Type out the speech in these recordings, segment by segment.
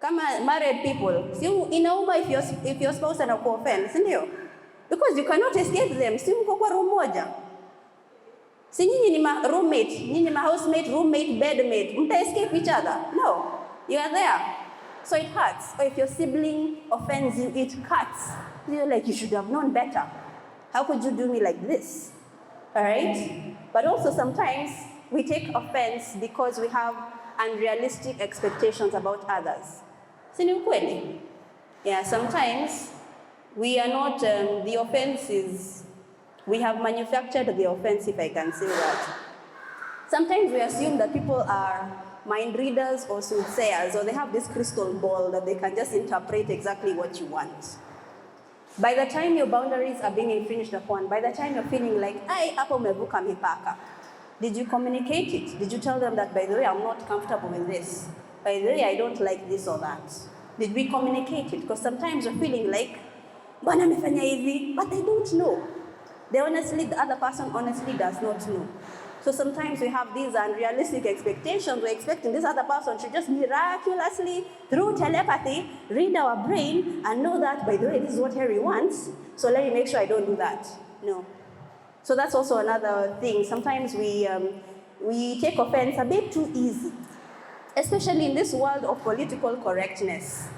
Kama married people, si inauma if your spouse anaku-offend, si ndio? Because you cannot escape them. Si mko kwa room moja. Si nyinyi ni ma roommate, nyinyi ma housemate, roommate, bedmate. Mta escape each other? No. You are there. So it hurts. Or if your sibling offends you, it cuts. You're like, you should have known better. How could you do me like this? All right? But also sometimes we take offense because we have unrealistic expectations about others. Si ni ukweli? Yeah, sometimes we are not, the offense is, we have manufactured the offense, if I can say that. Sometimes we assume that people are mind readers or soothsayers, or they have this crystal ball that they can just interpret exactly what you want. By the time your boundaries are being infringed upon, by the time you're feeling like, ai, hapo umevuka mipaka, did you communicate it? Did you tell them that, by the way, I'm not comfortable with this? By the way, I don't like this or that? Did we communicate it? Because sometimes you're feeling like, bwana amefanya hivi, but they don't know. The other person honestly does not know. So sometimes we have these unrealistic expectations. We're expecting this other person to just miraculously, through telepathy, read our brain and know that, by the way, this is what Heri wants, so let me make sure I don't do that. No. So that's also another thing. Sometimes we take offense a bit too easy, especially in this world of political correctness.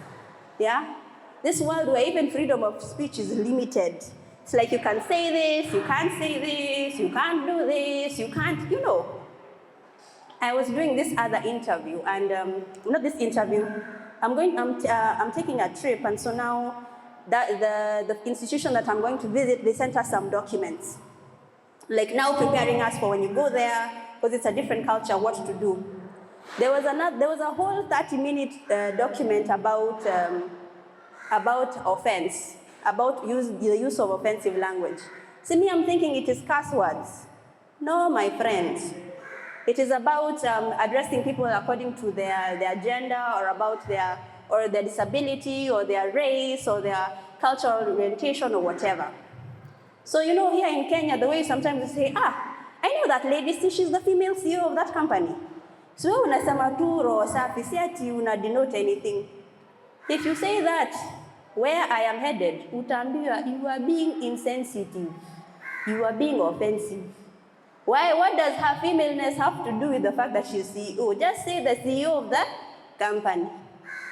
Yeah? This world where even freedom of speech is limited. It's like you can say this, you can't say this, you can't do this, you can't, you know. I was doing this other interview, and not this interview, I'm taking a trip, and so now the institution that I'm going to visit, they sent us some documents. Like now preparing us for when you go there, because it's a different culture, what to do. There was a whole 30-minute document about offense, about the use of offensive language. See, me, I'm thinking it is curse words. No, my friends. It is about addressing people according to their gender, or about their disability, or their race, or their cultural orientation, or whatever. So, you know, here in Kenya, the way sometimes you say, I know that lady, see, she's the female CEO of that company. So, unasema tu roho safi, si ati una denote anything. If you say that, where I am headed, utaambiwa, you are being insensitive. You are being offensive. Why? What does her femaleness have to do with the fact that she's CEO? Just say the CEO of the company.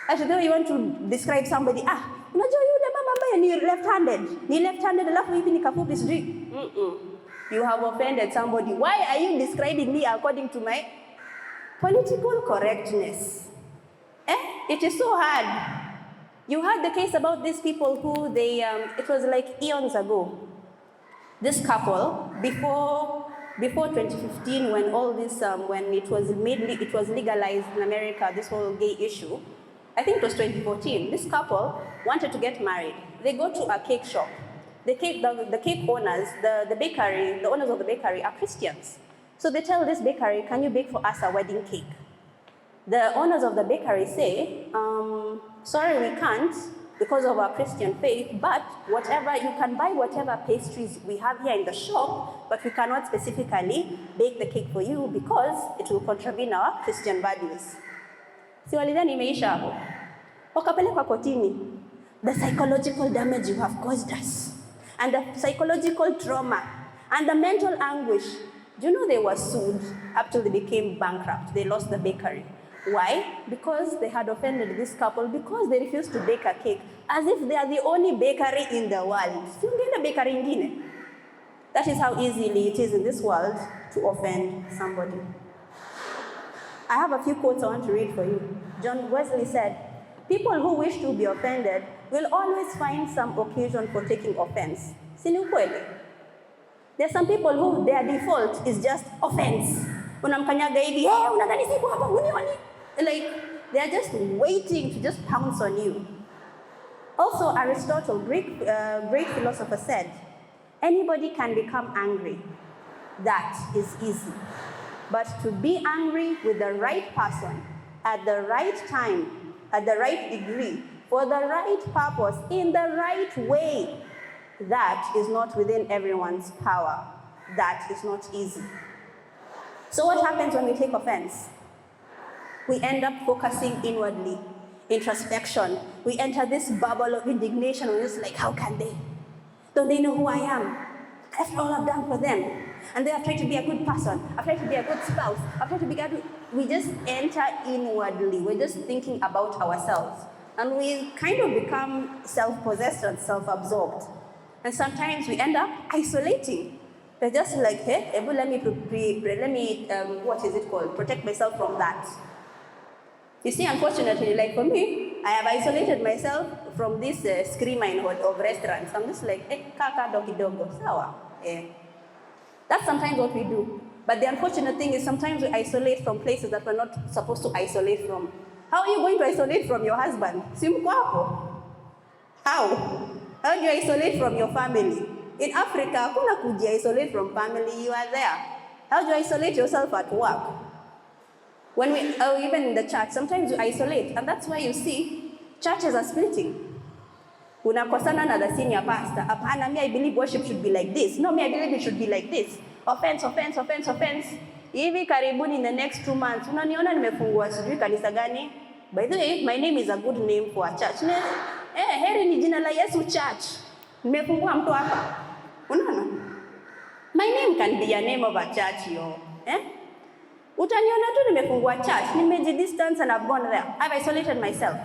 Actually, though you want to describe somebody, unajua yule mama ambaye ni left-handed, alafu hivi ni kafupi sijui. You have offended somebody. Why are you describing me according to my political correctness? It is so hard. You heard the case about these people who it was like eons ago. This couple, before 2015, when all this, when it was legalized in America, this whole gay issue, I think it was 2014, this couple wanted to get married. They go to a cake shop. The cake owners, the bakery, the owners of the bakery are Christians. So they tell this bakery, can you bake for us a wedding cake? The owners of the bakery say, sorry, we can't because of our Christian faith, but whatever, you can buy whatever pastries we have here in the shop, but we cannot specifically bake the cake for you because it will contravene our Christian values. Si walidhani imeisha hapo. Wakapelekwa kotini. The psychological damage you have caused us, and the psychological trauma, and the mental anguish. Do you know they were sued up till they became bankrupt? They lost the bakery. Why? Because they had offended this couple because they refused to bake a cake, as if they are the only bakery in the world. Bakery ingine. That is how easily it is in this world to offend somebody. I have a few quotes I want to read for you. John Wesley said, people who wish to be offended will always find some occasion for taking offense. Si ni ukweli? There are some people who their default is just offense. Unamkanyaga hivi, unadhani siku hapa unioni? Like, they are just waiting to just pounce on you. Also, Aristotle, great philosopher, said, anybody can become angry. That is easy. But to be angry with the right person, at the right time, at the right degree, for the right purpose, in the right way, that is not within everyone's power. That is not easy. So what happens when we take offense? We end up focusing inwardly. introspection. We enter this bubble of indignation. We're just like, how can they? Don't they know who I am? After all I've done for them. And they have tried to be a good person. I've tried to be a good spouse. I've tried to be good. We just enter inwardly. We're just thinking about ourselves. And we kind of become self-possessed and self-absorbed. And sometimes we end up isolating. They're just like, hey, let me protect myself from that. You see, unfortunately, like for me, I have isolated myself from this screamer of restaurants. I'm just like, hey, kaka dogi dogo, sawa. Yeah. That's sometimes what we do. But the unfortunate thing is sometimes we isolate from places that we're not supposed to isolate from. How are you going to isolate from your husband? Simkwapo. How? How do you isolate from your family? In Africa, hakuna kuji-isolate from family, you are there. How do you isolate yourself at work? When even in the church, sometimes you isolate, and that's why you see churches are splitting. Unakosana na the senior pastor. Apana, me, I believe worship should be like this. No, me, I believe it should be like this. Offense, offense, offense, offense. Hivi karibuni in the next 2 months, unaniona nimefungua sijui kanisa gani? By the way, my name is a good name for a church. Heri ni jina la Yesu Church. Nimefungua mtu hapa. Unaona? My name can be a name of a church, yo. Utaniona tu nimefungua church, nimejidistance and I've gone there. I've isolated myself.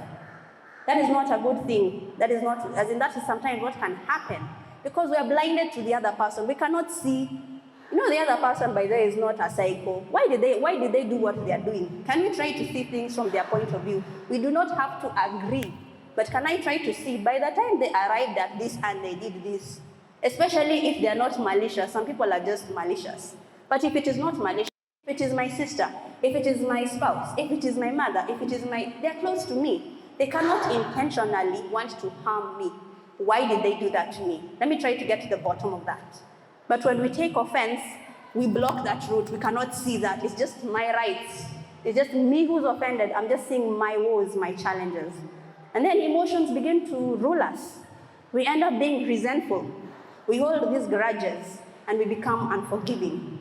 That is not a good thing. That is not, as in that is sometimes what can happen. Because we are blinded to the other person. We cannot see, the other person by there is not a psycho. Why did they do what they are doing? Can we try to see things from their point of view? We do not have to agree. But can I try to see, by the time they arrived at this and they did this, especially if they are not malicious, some people are just malicious. But if it is not malicious, if it is my sister, if it is my spouse, if it is my mother, they are close to me. They cannot intentionally want to harm me. Why did they do that to me? Let me try to get to the bottom of that. But when we take offense, we block that route. We cannot see that. It's just my rights. It's just me who's offended. I'm just seeing my woes, my challenges. And then emotions begin to rule us. We end up being resentful. We hold these grudges and we become unforgiving.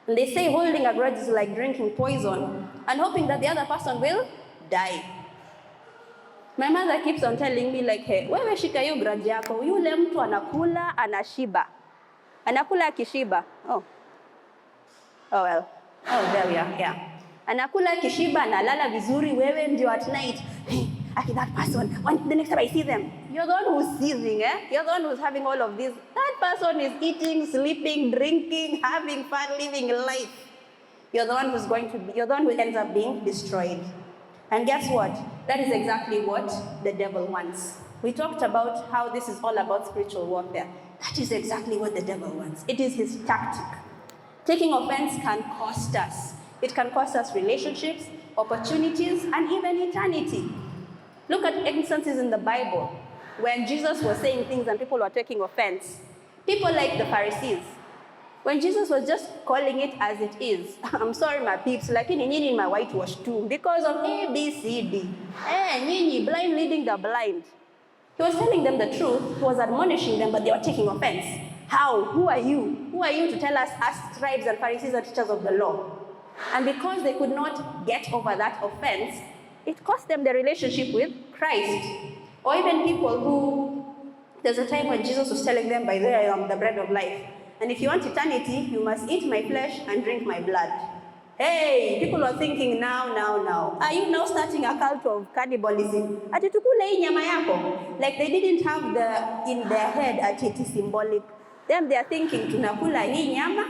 And they say holding a grudge is like drinking poison and hoping that the other person will die. My mother keeps on telling me like, hey, wewe shika hiyo grudge yako, yule mtu anakula, anashiba. Anakula akishiba. Oh well. Oh, there we are, yeah. Anakula akishiba, analala vizuri, wewe ndio at night. Hey, that person, the next time I see them, you're the one who's seizing, You're the one who's having all of this. That person is eating, sleeping, drinking, having fun, living life. You're the one you're the one who ends up being destroyed. And guess what? That is exactly what the devil wants. We talked about how this is all about spiritual warfare. That is exactly what the devil wants. It is his tactic. Taking offense can cost us. It can cost us relationships, opportunities, and even eternity. Look at instances in the Bible when Jesus was saying things and people were taking offense. People like the Pharisees. When Jesus was just calling it as it is, I'm sorry my peeps, like in my whitewash too, because of A, B, C, D. Blind leading the blind. He was telling them the truth, he was admonishing them, but they were taking offense. How? Who are you? Who are you to tell us scribes and Pharisees and teachers of the law? And because they could not get over that offense, it cost them their relationship with Christ. Or even people who, there's a time when Jesus was telling them, by the way, I am the bread of life. And if you want eternity, you must eat my flesh and drink my blood. Hey, people are thinking now. Are you now starting a cult of cannibalism? Ati tukule hii nyama yako. Like they didn't have in their head that it is symbolic. Them they are thinking, tunakula hii nyama,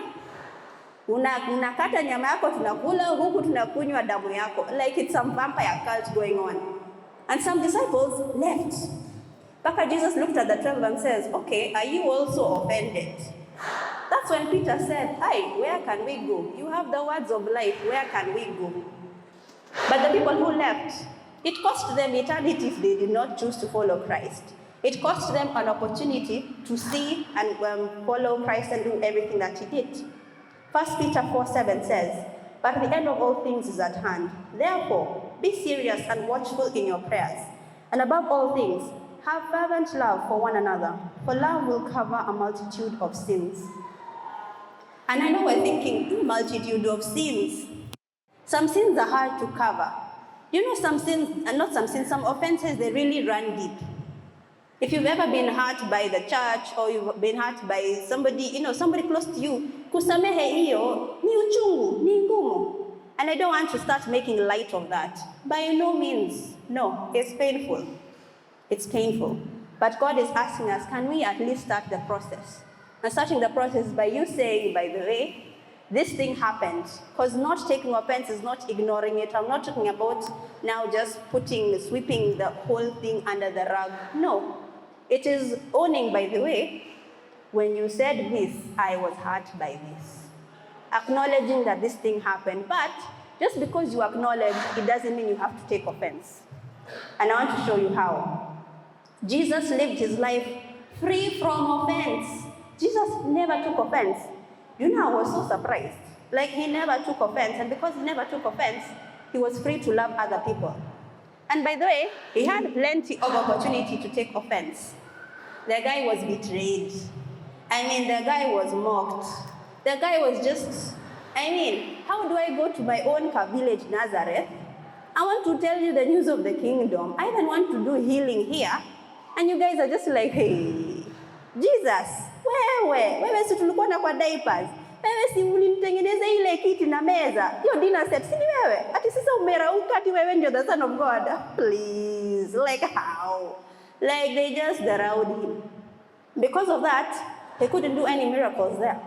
unakata nyama yako, tunakula, huku tunakunywa damu yako. Like it's some vampire cult going on. And some disciples left. Baka Jesus looked at the 12 and says, okay, are you also offended? That's when Peter said, hi, where can we go? You have the words of life, where can we go? But the people who left, it cost them eternity if they did not choose to follow Christ. It cost them an opportunity to see and follow Christ and do everything that he did. 1 Peter 4:7 says, but the end of all things is at hand. Therefore, be serious and watchful in your prayers. And above all things, have fervent love for one another, for love will cover a multitude of sins. And I know we're thinking, multitude of sins. Some sins are hard to cover. You know, some sins, and not some sins, some offenses, they really run deep. If you've ever been hurt by the church or you've been hurt by somebody, you know, somebody close to you, kusamehe hiyo ni uchungu, ni ngumu. And I don't want to start making light of that. By no means. No, it's painful. It's painful. But God is asking us, can we at least start the process? And starting the process by you saying, by the way, this thing happened. Because not taking offense is not ignoring it. I'm not talking about now just sweeping the whole thing under the rug. No. It is owning, by the way, when you said this, I was hurt by this. Acknowledging that this thing happened. But just because you acknowledge, it doesn't mean you have to take offense. And I want to show you how. Jesus lived his life free from offense. Jesus never took offense. You know, I was so surprised. Like, he never took offense. And because he never took offense, he was free to love other people. And by the way, he had plenty of opportunity to take offense. The guy was betrayed. I mean, the guy was mocked. The guy was just, I mean, how do I go to my own village, Nazareth? I want to tell you the news of the kingdom. I even want to do healing here. And you guys are just like, hey, Jesus, wewe si tulikuwa na kwa diapers. Wewe si ulinitengeneza ile kiti na meza. Hiyo dinner set, si ni wewe? Ati sasa umerauka ati wewe ndio the son of God. Please, like how? Like they just around him. Because of that, he couldn't do any miracles there.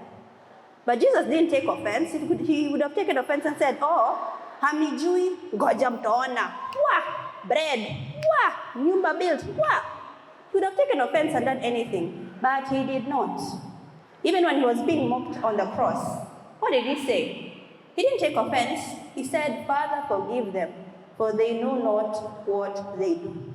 But Jesus didn't take offense. He would have taken offense and said, oh, hamijui, ngoja mtaona. Wah, bread. Wah, nyumba built. Wah. He would have taken offense and done anything. But he did not. Even when he was being mocked on the cross, what did he say? He didn't take offense. He said, Father, forgive them, for they know not what they do.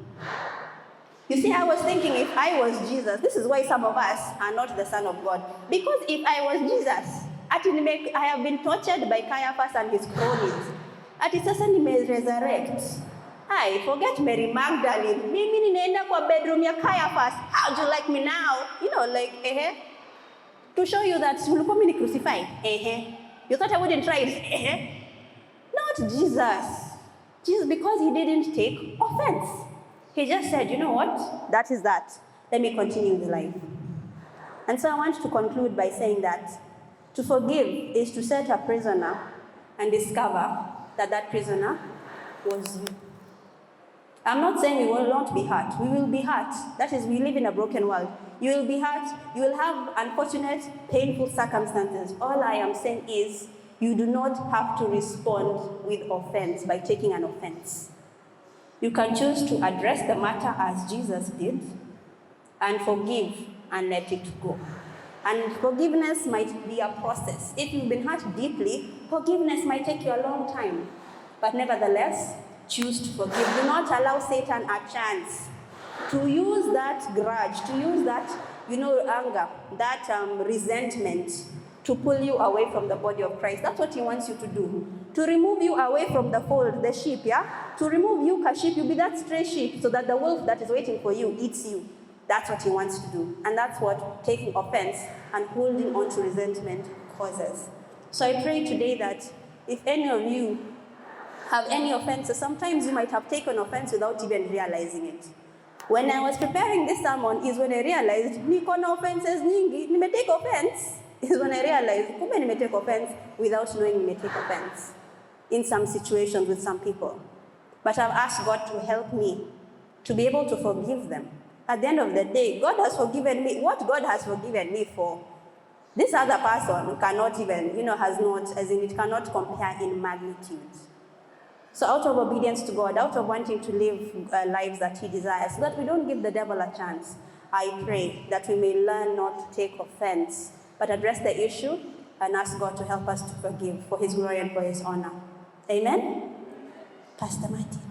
You see, I was thinking if I was Jesus, this is why some of us are not the Son of God. Because if I was Jesus, I have been tortured by Caiaphas and his cronies. Ati sasa nime-resurrect. I forget Mary Magdalene. Mimi ninaenda kwa bedroom ya Caiaphas. How do you like me now? You know, like, to show you that ulikuwa mimi crucified. You thought I wouldn't try it. Not Jesus. Jesus, because he didn't take offense. He just said, you know what? That is that. Let me continue with life. And so I want to conclude by saying that to forgive is to set a prisoner and discover that that prisoner was you. I'm not saying we will not be hurt. We will be hurt. That is, we live in a broken world. You will be hurt. You will have unfortunate, painful circumstances. All I am saying is you do not have to respond with offense by taking an offense. You can choose to address the matter as Jesus did and forgive and let it go. And forgiveness might be a process. If you've been hurt deeply, forgiveness might take you a long time. But nevertheless, choose to forgive. Do not allow Satan a chance to use that grudge, to use that, anger, that resentment to pull you away from the body of Christ. That's what he wants you to do. To remove you away from the fold, the sheep, yeah? To remove you, a sheep, you'll be that stray sheep so that the wolf that is waiting for you eats you. That's what he wants to do. And that's what taking offense and holding on to resentment causes. So I pray today that if any of you have any offenses, sometimes you might have taken offense without even realizing it. When I was preparing this sermon is when I realized, niko na offenses nyingi, nimetake offense, is when I realized, kumbe nimetake offense without knowing nimetake offense in some situations with some people. But I've asked God to help me to be able to forgive them. At the end of the day, God has forgiven me. What God has forgiven me for, this other person cannot even, has not, as in it cannot compare in magnitude. So out of obedience to God, out of wanting to live lives that he desires, so that we don't give the devil a chance, I pray that we may learn not to take offense, but address the issue and ask God to help us to forgive for his glory and for his honor. Amen? Pastor Martin.